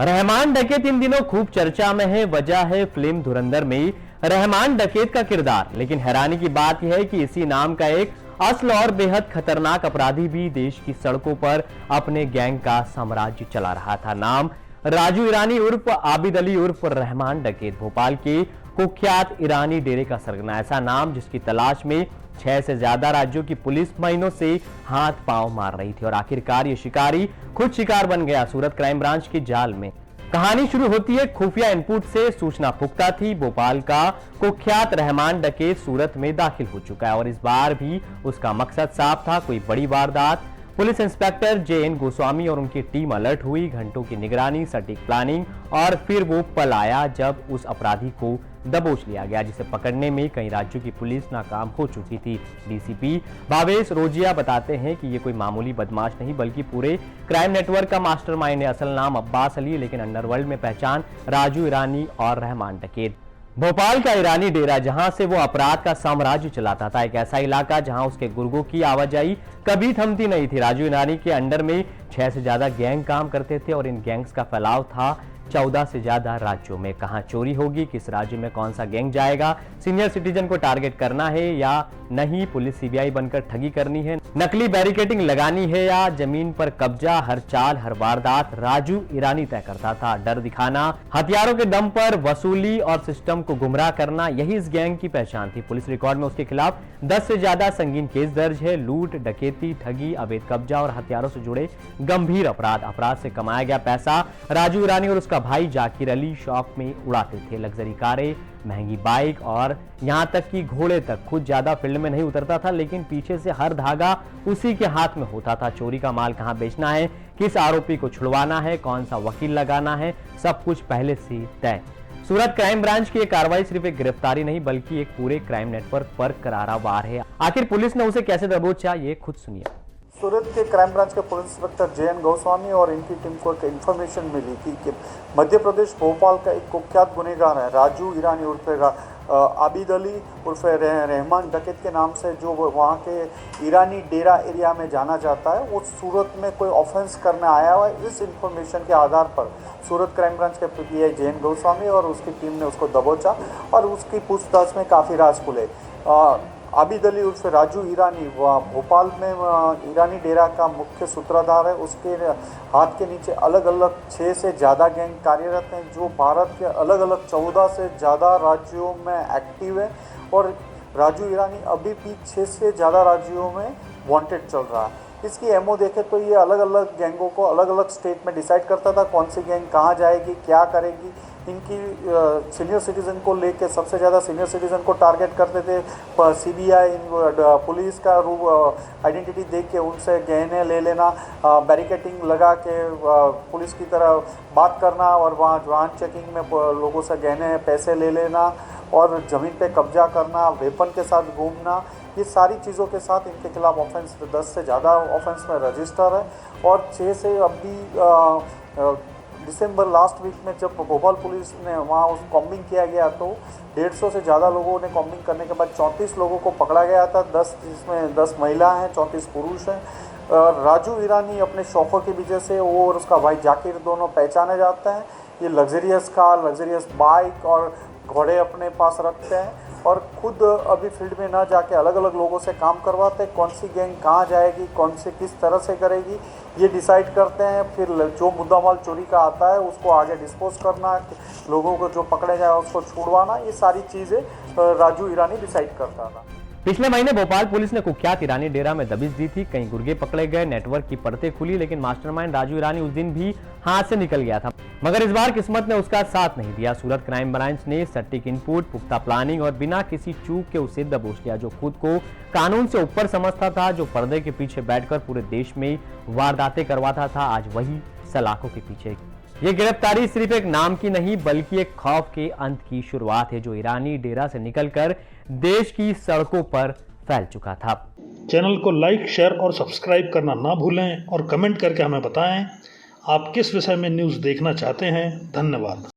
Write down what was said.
रहमान डकैत इन दिनों खूब चर्चा में है। वजह है फिल्म धुरंधर में रहमान डकैत का किरदार। लेकिन हैरानी की बात यह है कि इसी नाम का एक असल और बेहद खतरनाक अपराधी भी देश की सड़कों पर अपने गैंग का साम्राज्य चला रहा था। नाम राजू ईरानी उर्फ आबिद अली उर्फ रहमान डकैत भोपाल के कुख्यात ईरानी डेरे का सरगना। ऐसा नाम जिसकी तलाश में 6 से ज्यादा राज्यों की पुलिस महीनों से हाथ पांव मार रही थी और आखिरकार ये शिकारी खुद शिकार बन गया सूरत क्राइम ब्रांच की जाल में। कहानी शुरू होती है खुफिया इनपुट से। सूचना पुख्ता थी, भोपाल का कुख्यात रहमान डकैत सूरत में दाखिल हो चुका है और इस बार भी उसका मकसद साफ था, कोई बड़ी वारदात। पुलिस इंस्पेक्टर JN गोस्वामी और उनकी टीम अलर्ट हुई। घंटों की निगरानी, सटीक प्लानिंग और फिर वो पल आया जब उस अपराधी को दबोच लिया गया जिसे पकड़ने में कई राज्यों की पुलिस नाकाम हो चुकी थी। DCP भावेश रोजिया बताते हैं कि ये कोई मामूली बदमाश नहीं बल्कि पूरे क्राइम नेटवर्क का मास्टरमाइंड है। असल नाम अब्बास अली, लेकिन अंडरवर्ल्ड में पहचान राजू ईरानी और रहमान डकैत। भोपाल का ईरानी डेरा, जहां से वो अपराध का साम्राज्य चलाता था, एक ऐसा इलाका जहां उसके गुर्गों की आवाजाही कभी थमती नहीं थी। राजू ईरानी के अंडर में 6 से ज्यादा गैंग काम करते थे और इन गैंग्स का फैलाव था 14 से ज्यादा राज्यों में। कहां चोरी होगी, किस राज्य में कौन सा गैंग जाएगा, सीनियर सिटीजन को टारगेट करना है या नहीं, पुलिस CBI बनकर ठगी करनी है, नकली बैरिकेडिंग लगानी है या जमीन पर कब्जा, हर चाल हर वारदात राजू ईरानी तय करता था। डर दिखाना, हथियारों के दम पर वसूली और सिस्टम को गुमराह करना, यही इस गैंग की पहचान थी। पुलिस रिकॉर्ड में उसके खिलाफ 10 से ज्यादा संगीन केस दर्ज है। लूट, डकैती, ठगी, अवैध कब्जा और हथियारों से जुड़े गंभीर अपराध से कमाया गया पैसा राजू ईरानी और उसका भाई जाकिर अली शौक में उड़ाते थे। लग्जरी कारें, महंगी बाइक और यहां तक कि घोड़े तक। खुद ज्यादा फील्ड में नहीं उतरता था, लेकिन पीछे से हर धागा उसी के हाथ में होता था। चोरी का माल कहां बेचना है, किस आरोपी को छुड़वाना है, कौन सा वकील लगाना है, सब कुछ पहले से तय। सूरत क्राइम ब्रांच की यह कार्रवाई सिर्फ एक गिरफ्तारी नहीं बल्कि एक पूरे क्राइम नेटवर्क पर करारा वार है। आखिर पुलिस ने उसे कैसे दबोचा, ये खुद सुनिए। सूरत के क्राइम ब्रांच के पुलिस इंस्पेक्टर JN गोस्वामी और इनकी टीम को एक इन्फॉर्मेशन मिली थी कि मध्य प्रदेश भोपाल का एक कुख्यात गुनहगार है राजू ईरानी उर्फ आबिद अली उर्फ रहमान डकैत के नाम से, जो वहाँ के ईरानी डेरा एरिया में जाना जाता है, वो सूरत में कोई ऑफेंस करने आया हुआ है। इस इन्फॉर्मेशन के आधार पर सूरत क्राइम ब्रांच के PI JN गोस्वामी और उसकी टीम ने उसको दबोचा और उसकी पूछताछ में काफ़ी राज खुले। आबिद अली उर्फ राजू ईरानी भोपाल में ईरानी डेरा का मुख्य सूत्रधार है। उसके हाथ के नीचे अलग अलग 6 से ज़्यादा गैंग कार्यरत हैं जो भारत के अलग अलग 14 से ज़्यादा राज्यों में एक्टिव है और राजू ईरानी अभी भी 6 से ज़्यादा राज्यों में वांटेड चल रहा है। इसकी एमओ देखे तो ये अलग अलग गैंगों को अलग अलग स्टेट में डिसाइड करता था कौन सी गैंग कहाँ जाएगी, क्या करेगी। इनकी सीनियर सिटीज़न को लेके सबसे ज़्यादा सीनियर सिटीज़न को टारगेट करते थे। CBI पुलिस का आइडेंटिटी देख के उनसे गहने ले लेना, बैरिकेडिंग लगा के पुलिस की तरह बात करना और वहाँ वाहन चेकिंग में लोगों से गहने पैसे ले लेना और ज़मीन पे कब्जा करना, वेपन के साथ घूमना, ये सारी चीज़ों के साथ इनके खिलाफ ऑफेंस 10 से ज़्यादा ऑफेंस में रजिस्टर है। और 6 से अभी दिसंबर लास्ट वीक में जब भोपाल पुलिस ने वहाँ उस कॉम्बिंग किया गया तो 150 से ज़्यादा लोगों ने कॉम्बिंग करने के बाद 34 लोगों को पकड़ा गया था। 10 जिसमें 10 महिला हैं, 34 पुरुष हैं। राजू ईरानी अपने शौक़ों की वजह से वो और उसका भाई जाकिर दोनों पहचाने जाते हैं। ये लग्जरियस कार, लग्जरियस बाइक और घोड़े अपने पास रखते हैं और खुद अभी फील्ड में ना जाके अलग अलग लोगों से काम करवाते हैं। कौन सी गैंग कहाँ जाएगी, कौन से किस तरह से करेगी, ये डिसाइड करते हैं। फिर जो मुद्दा माल चोरी का आता है उसको आगे डिस्पोज करना, लोगों को जो पकड़े जाए उसको छुड़वाना, ये सारी चीज़ें राजू ईरानी डिसाइड करता था। पिछले महीने भोपाल पुलिस ने कुख्यात ईरानी डेरा में दबिश दी थी। कई गुर्गे पकड़े गए, नेटवर्क की परतें खुली, लेकिन मास्टरमाइंड राजू ईरानी उस दिन भी हाथ से निकल गया था। मगर इस बार किस्मत ने उसका साथ नहीं दिया। सूरत क्राइम ब्रांच ने सटीक इनपुट, पुख्ता प्लानिंग और बिना किसी चूक के उसे दबोच लिया। जो खुद को कानून से ऊपर समझता था, जो पर्दे के पीछे बैठकर पूरे देश में वारदातें करवाता था, आज वही सलाखों के पीछे। ये गिरफ्तारी सिर्फ एक नाम की नहीं बल्कि एक खौफ के अंत की शुरुआत है जो ईरानी डेरा से निकलकर देश की सड़कों पर फैल चुका था। चैनल को लाइक, शेयर और सब्सक्राइब करना ना भूलें और कमेंट करके हमें बताएं आप किस विषय में न्यूज़ देखना चाहते हैं। धन्यवाद।